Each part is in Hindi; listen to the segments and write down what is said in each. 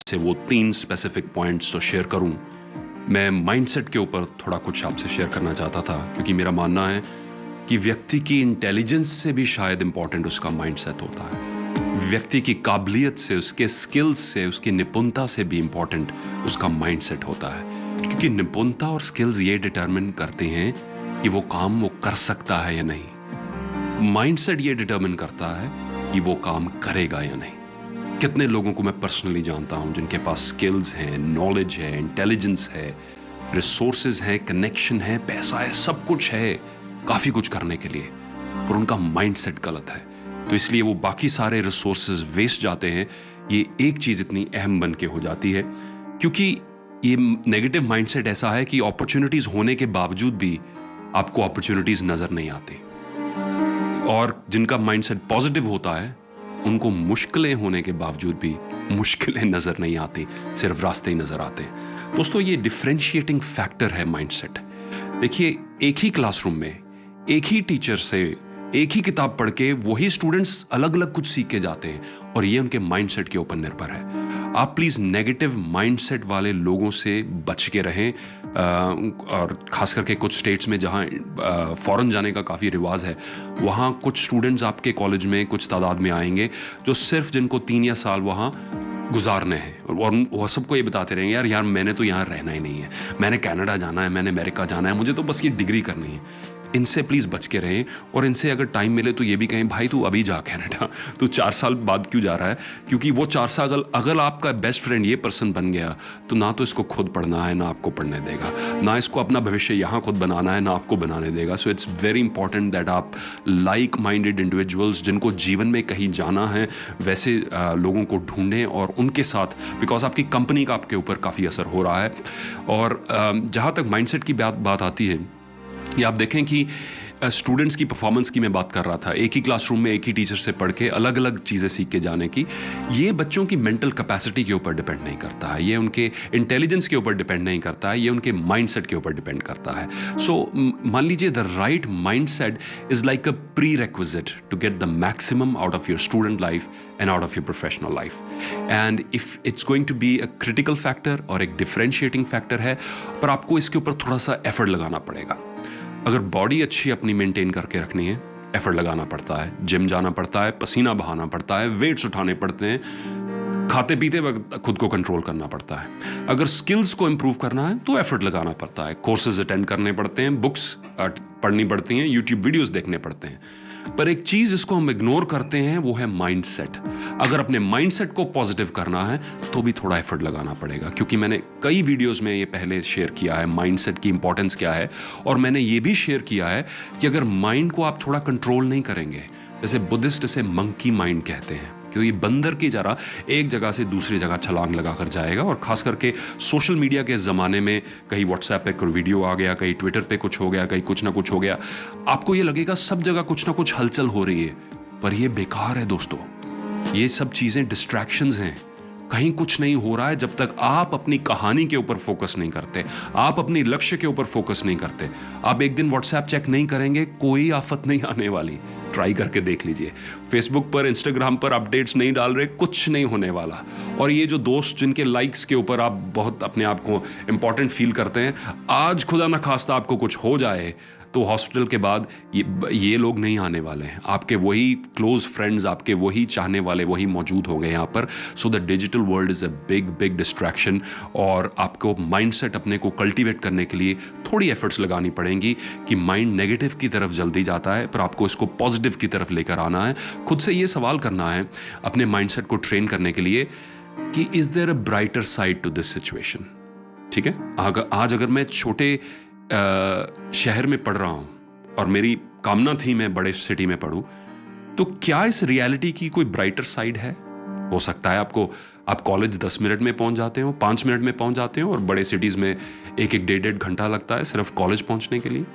से वो 3 स्पेसिफिक पॉइंट्स तो शेयर करूं, मैं माइंडसेट के ऊपर थोड़ा कुछ आपसे शेयर करना चाहता था, क्योंकि मेरा मानना है कि व्यक्ति की इंटेलिजेंस से भी शायद इंपॉर्टेंट उसका माइंडसेट होता है। व्यक्ति की काबिलियत से, उसके स्किल्स से, उसकी निपुणता से भी इंपॉर्टेंट उसका माइंडसेट होता है, क्योंकि निपुणता और स्किल्स ये डिटरमिन करते हैं कि वो काम वो कर सकता है या नहीं। माइंडसेट ये डिटरमिन करता है कि वो काम करेगा या नहीं। कितने लोगों को मैं पर्सनली जानता हूं जिनके पास स्किल्स हैं, नॉलेज है, इंटेलिजेंस है, रिसोर्सेज है, कनेक्शन है, पैसा है, सब कुछ है, काफी कुछ करने के लिए, पर उनका माइंडसेट गलत है, तो इसलिए वो बाकी सारे रिसोर्सेज वेस्ट जाते हैं। ये एक चीज इतनी अहम बन के हो जाती है, क्योंकि ये नेगेटिव माइंडसेट ऐसा है कि अपॉर्चुनिटीज होने के बावजूद भी आपको अपॉर्चुनिटीज नजर नहीं आती, और जिनका माइंडसेट पॉजिटिव होता है उनको मुश्किलें होने के बावजूद भी मुश्किलें नजर नहीं आती, सिर्फ रास्ते ही नजर आते हैं। दोस्तों, ये डिफरेंशिएटिंग फैक्टर है माइंडसेट। देखिए, एक ही क्लासरूम में एक ही टीचर से एक ही किताब पढ़ के वही स्टूडेंट्स अलग अलग कुछ सीख के जाते हैं, और ये उनके माइंडसेट के ऊपर निर्भर है। आप प्लीज नेगेटिव माइंडसेट वाले लोगों से बच के रहें, और खास करके कुछ स्टेट्स में जहाँ फॉरेन जाने का काफ़ी रिवाज है, वहाँ कुछ स्टूडेंट्स आपके कॉलेज में कुछ तादाद में आएंगे जो सिर्फ जिनको 3 या साल वहाँ गुजारने हैं, और वह सबको ये बताते रहेंगे, यार मैंने तो यहाँ रहना ही नहीं है, मैंने कनाडा जाना है, मैंने अमेरिका जाना है, मुझे तो बस ये डिग्री करनी है। इनसे प्लीज़ बच के रहें, और इनसे अगर टाइम मिले तो ये भी कहें, भाई तू अभी जा कनाडा, तू 4 साल बाद क्यों जा रहा है? क्योंकि वो 4 साल अगर आपका बेस्ट फ्रेंड ये पर्सन बन गया तो ना तो इसको खुद पढ़ना है, ना आपको पढ़ने देगा, ना इसको अपना भविष्य यहाँ खुद बनाना है, ना आपको बनाने देगा। So it's very important that आप लाइक माइंडेड इंडिविजुअल्स, जिनको जीवन में कहीं जाना है, वैसे लोगों को ढूंढें और उनके साथ, बिकॉज आपकी कंपनी का आपके ऊपर काफ़ी असर हो रहा है। और जहाँ तक माइंडसेट की बात आती है, ये आप देखें कि स्टूडेंट्स की परफॉर्मेंस की मैं बात कर रहा था, एक ही क्लासरूम में एक ही टीचर से पढ़ के अलग अलग चीज़ें सीख के जाने की, ये बच्चों की मेंटल कैपेसिटी के ऊपर डिपेंड नहीं करता है, ये उनके इंटेलिजेंस के ऊपर डिपेंड नहीं करता है, ये उनके माइंडसेट के ऊपर डिपेंड करता है। सो मान लीजिए, the right mindset is like a prerequisite to get the maximum out of your student life and out of your professional life. And if it's going to be a critical factor और एक डिफरेंशिएटिंग फैक्टर है, पर आपको इसके ऊपर थोड़ा सा एफर्ट लगाना पड़ेगा। अगर बॉडी अच्छी अपनी मेंटेन करके रखनी है, एफर्ट लगाना पड़ता है, जिम जाना पड़ता है, पसीना बहाना पड़ता है, वेट्स उठाने पड़ते हैं, खाते पीते वक्त खुद को कंट्रोल करना पड़ता है। अगर स्किल्स को इंप्रूव करना है तो एफर्ट लगाना पड़ता है, कोर्सेज अटेंड करने पड़ते हैं, बुक्स पढ़नी पड़ती हैं, यूट्यूब वीडियोस देखने पड़ते हैं। पर एक चीज इसको हम इग्नोर करते हैं, वो है माइंडसेट। अगर अपने माइंडसेट को पॉजिटिव करना है तो भी थोड़ा एफर्ट लगाना पड़ेगा, क्योंकि मैंने कई वीडियोस में ये पहले शेयर किया है माइंडसेट की इंपॉर्टेंस क्या है, और मैंने ये भी शेयर किया है कि अगर माइंड को आप थोड़ा कंट्रोल नहीं करेंगे, जैसे बुद्धिस्ट इसे मंकी माइंड कहते हैं, क्योंकि बंदर की जरा एक जगह से दूसरी जगह छलांग लगाकर जाएगा। और खास करके सोशल मीडिया के ज़माने में कहीं व्हाट्सएप पे कोई वीडियो आ गया, कहीं ट्विटर पे कुछ हो गया, कहीं कुछ ना कुछ हो गया, आपको ये लगेगा सब जगह कुछ ना कुछ हलचल हो रही है, पर ये बेकार है दोस्तों। ये सब चीज़ें डिस्ट्रैक्शंस हैं, कहीं कुछ नहीं हो रहा है जब तक आप अपनी कहानी के ऊपर फोकस नहीं करते, आप अपनी लक्ष्य के ऊपर फोकस नहीं करते। आप एक दिन व्हाट्सएप चेक नहीं करेंगे, कोई आफत नहीं आने वाली। ट्राई करके देख लीजिए, फेसबुक पर, इंस्टाग्राम पर अपडेट्स नहीं डाल रहे, कुछ नहीं होने वाला। और ये जो दोस्त जिनके लाइक्स के ऊपर आप बहुत अपने आप को इंपॉर्टेंट फील करते हैं, आज खुदा ना खास्ता आपको कुछ हो जाए तो हॉस्पिटल के बाद ये लोग नहीं आने वाले हैं। आपके वही क्लोज फ्रेंड्स, आपके वही चाहने वाले वही मौजूद होंगे यहाँ पर। So the digital world is a big distraction, और आपको माइंडसेट अपने को कल्टीवेट करने के लिए थोड़ी एफर्ट्स लगानी पड़ेंगी कि माइंड नेगेटिव की तरफ जल्दी जाता है, पर आपको इसको पॉजिटिव की तरफ लेकर आना है। खुद से ये सवाल करना है अपने माइंडसेट को ट्रेन करने के लिए कि is there a brighter side to this situation. ठीक है, आज अगर मैं छोटे शहर में पढ़ रहा हूं और मेरी कामना थी मैं बड़े सिटी में पढ़ूं, तो क्या इस रियलिटी की कोई ब्राइटर साइड है? हो सकता है आप कॉलेज 10 मिनट में पहुंच जाते हो, 5 मिनट में पहुंच जाते हो, और बड़े सिटीज में 1-1 घंटा लगता है सिर्फ कॉलेज पहुंचने के लिए।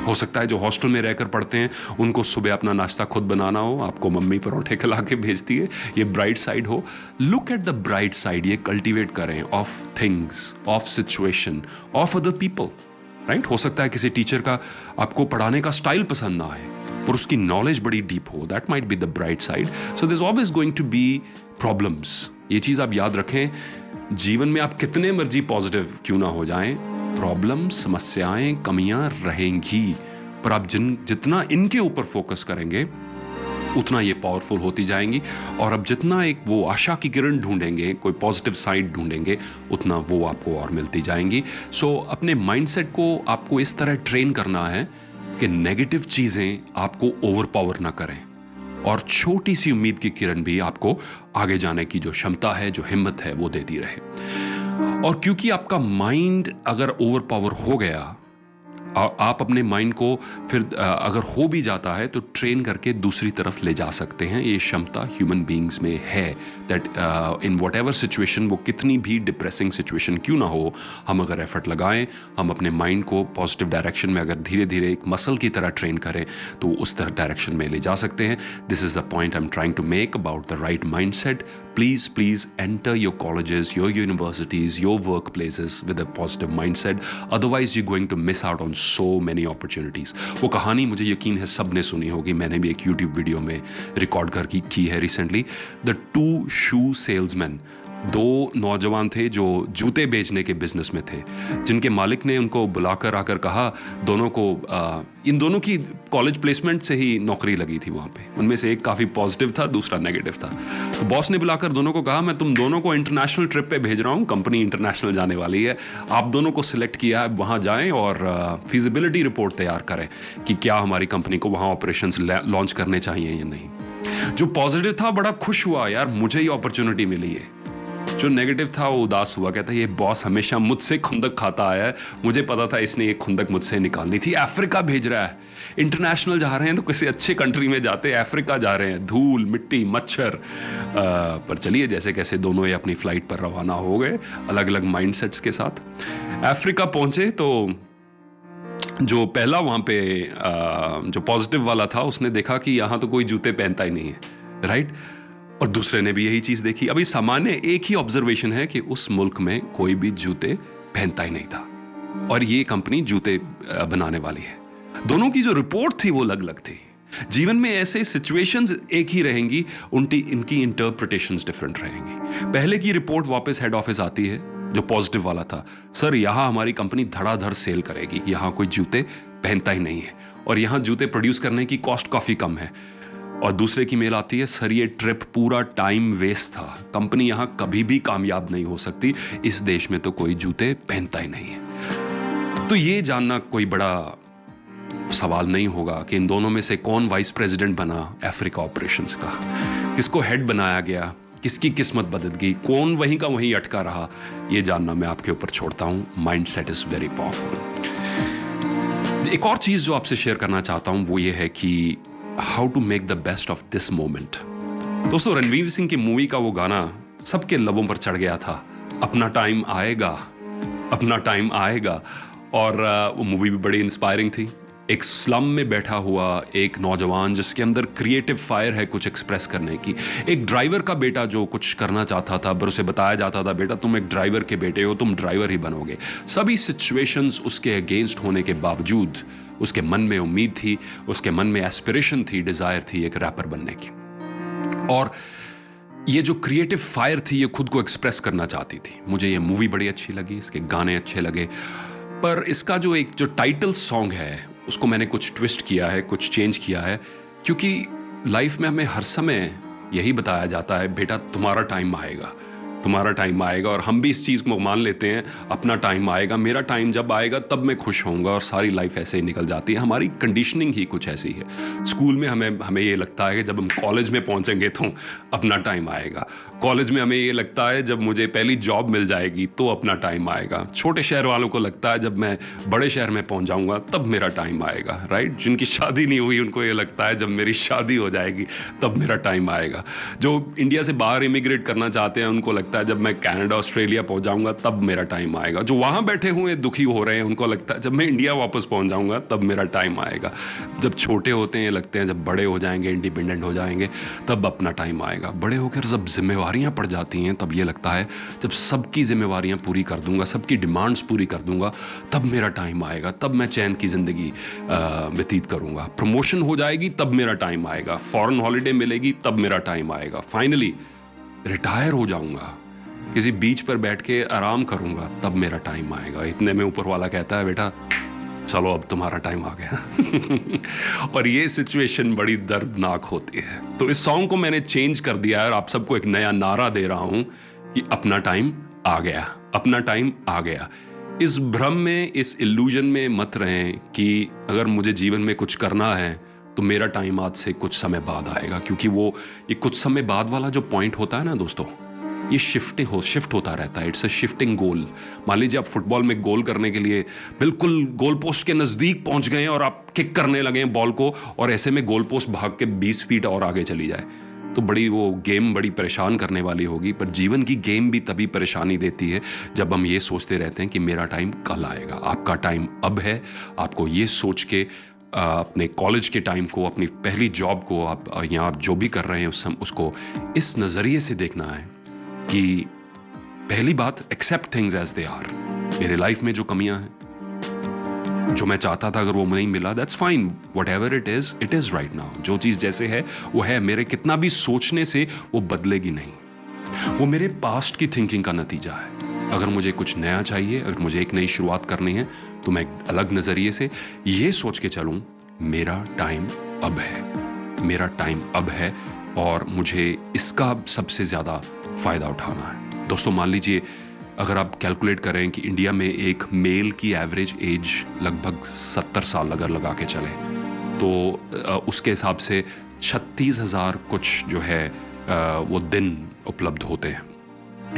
हो सकता है जो हॉस्टल में रहकर पढ़ते हैं उनको सुबह अपना नाश्ता खुद बनाना हो, आपको मम्मी परोठे खिला के भेजती है, ये ब्राइट साइड हो। Look at the bright side, ये कल्टीवेट करें of things, of situation, of other people. Right, हो सकता है किसी टीचर का आपको पढ़ाने का स्टाइल पसंद ना आए, पर उसकी नॉलेज बड़ी डीप हो, that might be the bright side. So there is always going to be problems. ये चीज़ आप याद रखें, जीवन में आप कितने मर्जी पॉजिटिव क्यों ना हो जाएं, प्रॉब्लम, समस्याएं, कमियां रहेंगी, पर आप जितना इनके ऊपर फोकस करेंगे उतना ये पावरफुल होती जाएंगी। और अब जितना एक वो आशा की किरण ढूंढेंगे, कोई पॉजिटिव साइड ढूंढेंगे, उतना वो आपको और मिलती जाएंगी। सो अपने माइंडसेट को आपको इस तरह ट्रेन करना है कि नेगेटिव चीज़ें आपको ओवरपावर ना करें, और छोटी सी उम्मीद की किरण भी आपको आगे जाने की जो क्षमता है, जो हिम्मत है, वो देती रहे। और क्योंकि आपका माइंड अगर ओवरपावर हो गया, आप अपने माइंड को फिर अगर हो भी जाता है तो ट्रेन करके दूसरी तरफ ले जा सकते हैं। ये क्षमता ह्यूमन बीइंग्स में है, that in what ever situation, वो कितनी भी डिप्रेसिंग सिचुएशन क्यों ना हो, हम अगर एफर्ट लगाएं, हम अपने माइंड को पॉजिटिव डायरेक्शन में अगर धीरे धीरे एक मसल की तरह ट्रेन करें तो उस तरह डायरेक्शन में ले जा सकते हैं। This is the point I am trying to make about the right mind set. Please enter your colleges, your universities, your workplaces with a positive mindset. Otherwise, you're going to miss out on so many opportunities. वो कहानी मुझे यकीन है सब ने सुनी होगी, मैंने भी एक YouTube वीडियो में रिकॉर्ड कर की है रिसेंटली। द 2 shoe salesmen, 2 नौजवान थे जो जूते बेचने के बिजनेस में थे, जिनके मालिक ने उनको बुलाकर आकर कहा, दोनों को इन दोनों की कॉलेज प्लेसमेंट से ही नौकरी लगी थी वहाँ पे। उनमें से एक काफ़ी पॉजिटिव था, दूसरा नेगेटिव था। तो बॉस ने बुलाकर दोनों को कहा, मैं तुम दोनों को इंटरनेशनल ट्रिप पे भेज रहा हूँ, कंपनी इंटरनेशनल जाने वाली है, आप दोनों को सिलेक्ट किया है, वहाँ जाएं और फिजिबिलिटी रिपोर्ट तैयार करें कि क्या हमारी कंपनी को वहाँ ऑपरेशंस लॉन्च करने चाहिए या नहीं। जो पॉजिटिव था बड़ा खुश हुआ, यार मुझे ये अपॉर्चुनिटी मिली है। जो नेगेटिव था वो उदास हुआ, कहता ये बॉस हमेशा मुझसे खुंदक खाता आया है, मुझे पता था इसने ये खुंदक मुझसे निकालनी थी। अफ्रीका भेज रहा है, इंटरनेशनल जा रहे हैं तो किसी अच्छे कंट्री में जाते, अफ्रीका जा रहे हैं, धूल मिट्टी मच्छर। पर चलिए, जैसे कैसे दोनों ये अपनी फ्लाइट पर रवाना हो गए अलग अलग माइंडसेट्स के साथ। अफ्रीका पहुंचे तो जो पहला वहाँ पे जो पॉजिटिव वाला था, उसने देखा कि यहाँ तो कोई जूते पहनता ही नहीं है, राइट। और दूसरे ने भी यही चीज देखी। अभी सामान्य एक ही ऑब्जर्वेशन है कि उस मुल्क में कोई भी जूते पहनता ही नहीं था, और ये कंपनी जूते बनाने वाली है। दोनों की जो रिपोर्ट थी वो अलग अलग थी। जीवन में ऐसे सिचुएशंस एक ही रहेंगी, इनकी इंटरप्रिटेशंस डिफरेंट रहेंगी। पहले की रिपोर्ट वापस हेड ऑफिस आती है, जो पॉजिटिव वाला था, सर यहाँ हमारी कंपनी धड़ाधड़ सेल करेगी, यहाँ कोई जूते पहनता ही नहीं है, और यहाँ जूते प्रोड्यूस करने की कॉस्ट काफी कम है। और दूसरे की मेल आती है, सर ये ट्रिप पूरा टाइम वेस्ट था, कंपनी यहाँ कभी भी कामयाब नहीं हो सकती, इस देश में तो कोई जूते पहनता ही नहीं है। तो ये जानना कोई बड़ा सवाल नहीं होगा कि इन दोनों में से कौन वाइस प्रेसिडेंट बना अफ्रीका ऑपरेशंस का, किसको हेड बनाया गया, किसकी किस्मत बदल गई, कौन वहीं का वहीं अटका रहा, ये जानना मैं आपके ऊपर छोड़ता हूं। Mind set is very powerful. एक और चीज जो आपसे शेयर करना चाहता हूं वो ये है कि how to make the best of this moment. दोस्तों, रणवीर सिंह की मूवी का वो गाना सबके लबों पर चढ़ गया था, अपना टाइम आएगा, अपना टाइम आएगा। और वो मूवी भी बड़ी इंस्पायरिंग थी। एक स्लम में बैठा हुआ एक नौजवान जिसके अंदर क्रिएटिव फायर है कुछ एक्सप्रेस करने की, एक ड्राइवर का बेटा जो कुछ करना चाहता था, पर उसे बताया जाता था, बेटा तुम एक ड्राइवर के बेटे हो, तुम ड्राइवर ही बनोगे। सभी सिचुएशंस उसके अगेंस्ट होने के बावजूद उसके मन में उम्मीद थी, उसके मन में एस्पिरेशन थी, डिजायर थी एक रैपर बनने की। और ये जो क्रिएटिव फायर थी ये खुद को एक्सप्रेस करना चाहती थी। मुझे ये मूवी बड़ी अच्छी लगी, इसके गाने अच्छे लगे, पर इसका जो टाइटल सॉन्ग है उसको मैंने कुछ ट्विस्ट किया है, कुछ चेंज किया है, क्योंकि लाइफ में हमें हर समय यही बताया जाता है, बेटा तुम्हारा टाइम आएगा, तुम्हारा टाइम आएगा। और हम भी इस चीज़ को मान लेते हैं, अपना टाइम आएगा, मेरा टाइम जब आएगा तब मैं खुश होऊंगा, और सारी लाइफ ऐसे ही निकल जाती है। हमारी कंडीशनिंग ही कुछ ऐसी है। स्कूल में हमें ये लगता है कि जब हम कॉलेज में पहुंचेंगे तो अपना टाइम आएगा। कॉलेज में हमें ये लगता है जब मुझे पहली जॉब मिल जाएगी तो अपना टाइम आएगा। छोटे शहर वालों को लगता है जब मैं बड़े शहर में पहुंच जाऊंगा तब मेरा टाइम आएगा, राइट। जिनकी शादी नहीं हुई उनको ये लगता है जब मेरी शादी हो जाएगी तब मेरा टाइम आएगा। जो इंडिया से बाहर इमिग्रेट करना चाहते हैं उनको लगता है जब मैं कनाडा ऑस्ट्रेलिया पहुंच जाऊंगा तब मेरा टाइम आएगा। जो वहां बैठे हुए दुखी हो रहे हैं उनको लगता है जब मैं इंडिया वापस पहुंच जाऊंगा तब मेरा टाइम आएगा। जब छोटे होते हैं लगते हैं जब बड़े हो जाएंगे, इंडिपेंडेंट हो जाएंगे, तब अपना टाइम आएगा। बड़े होकर जब जिम्मेवारियां पड़ जाती हैं तब ये लगता है जब सबकी जिम्मेवारियां पूरी कर दूंगा, सबकी डिमांड्स पूरी कर दूंगा, तब मेरा टाइम आएगा, तब मैं चैन की जिंदगी व्यतीत करूंगा। प्रमोशन हो जाएगी तब मेरा टाइम आएगा, फॉरेन हॉलीडे मिलेगी तब मेरा टाइम आएगा, फाइनली रिटायर हो जाऊंगा, किसी बीच पर बैठ के आराम करूंगा तब मेरा टाइम आएगा। इतने में ऊपर वाला कहता है बेटा चलो अब तुम्हारा टाइम आ गया। और ये सिचुएशन बड़ी दर्दनाक होती है। तो इस सॉन्ग को मैंने चेंज कर दिया है और आप सबको एक नया नारा दे रहा हूं कि अपना टाइम आ गया, अपना टाइम आ गया। इस भ्रम में, इस इल्यूजन में मत रहें कि अगर मुझे जीवन में कुछ करना है तो मेरा टाइम आज से कुछ समय बाद आएगा, क्योंकि वो ये कुछ समय बाद वाला जो पॉइंट होता है ना दोस्तों, ये शिफ्ट होता रहता है। इट्स अ शिफ्टिंग गोल। मान लीजिए आप फुटबॉल में गोल करने के लिए बिल्कुल गोल पोस्ट के नज़दीक पहुंच गए हैं और आप किक करने लगे हैं बॉल को, और ऐसे में गोल पोस्ट भाग के 20 फीट और आगे चली जाए, तो वो गेम बड़ी परेशान करने वाली होगी। पर जीवन की गेम भी तभी परेशानी देती है जब हम ये सोचते रहते हैं कि मेरा टाइम कल आएगा। आपका टाइम अब है। आपको ये सोच के अपने कॉलेज के टाइम को, अपनी पहली जॉब को, आप जो भी कर रहे हैं उसको इस नज़रिए से देखना है कि पहली बात, accept things as they are. मेरे लाइफ में जो कमियां हैं, जो मैं चाहता था अगर वो नहीं मिला, that's fine, whatever it is right now. जो चीज़ जैसे है वो है। मेरे कितना भी सोचने से वो बदलेगी नहीं। वो मेरे पास्ट की थिंकिंग का नतीजा है। अगर मुझे कुछ नया चाहिए, अगर मुझे एक नई शुरुआत करनी है, तो मैं एक अलग नज़रिए से ये सोच के चलूँ, मेरा टाइम अब है, मेरा टाइम अब है और मुझे इसका सबसे ज़्यादा फ़ायदा उठाना है। दोस्तों मान लीजिए अगर आप कैलकुलेट करें कि इंडिया में एक मेल की एवरेज एज लगभग 70 साल अगर लगा के चले, तो उसके हिसाब से 36,000 कुछ जो है वो दिन उपलब्ध होते हैं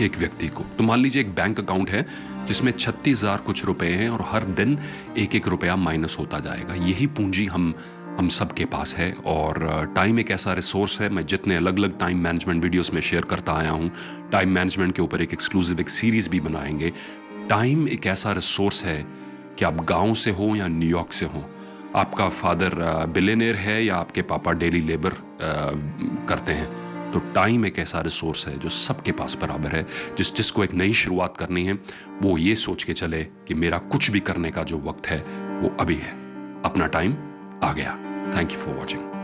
एक व्यक्ति को। तो मान लीजिए एक बैंक अकाउंट है जिसमें 36,000 कुछ रुपए हैं और हर दिन एक एक रुपया माइनस होता जाएगा। यही पूंजी हम सबके पास है। और टाइम एक ऐसा रिसोर्स है। मैं जितने अलग अलग टाइम मैनेजमेंट वीडियोस में शेयर करता आया हूँ, टाइम मैनेजमेंट के ऊपर एक एक्सक्लूसिव एक सीरीज भी बनाएंगे। टाइम एक ऐसा रिसोर्स है कि आप गांव से हो या न्यूयॉर्क से हो, आपका फादर बिलियनियर है या आपके पापा डेली लेबर करते हैं, तो टाइम एक ऐसा रिसोर्स है जो सबके पास बराबर है। जिसको एक नई शुरुआत करनी है वो ये सोच के चले कि मेरा कुछ भी करने का जो वक्त है वो अभी है, अपना टाइम आ गया। Thank you for watching.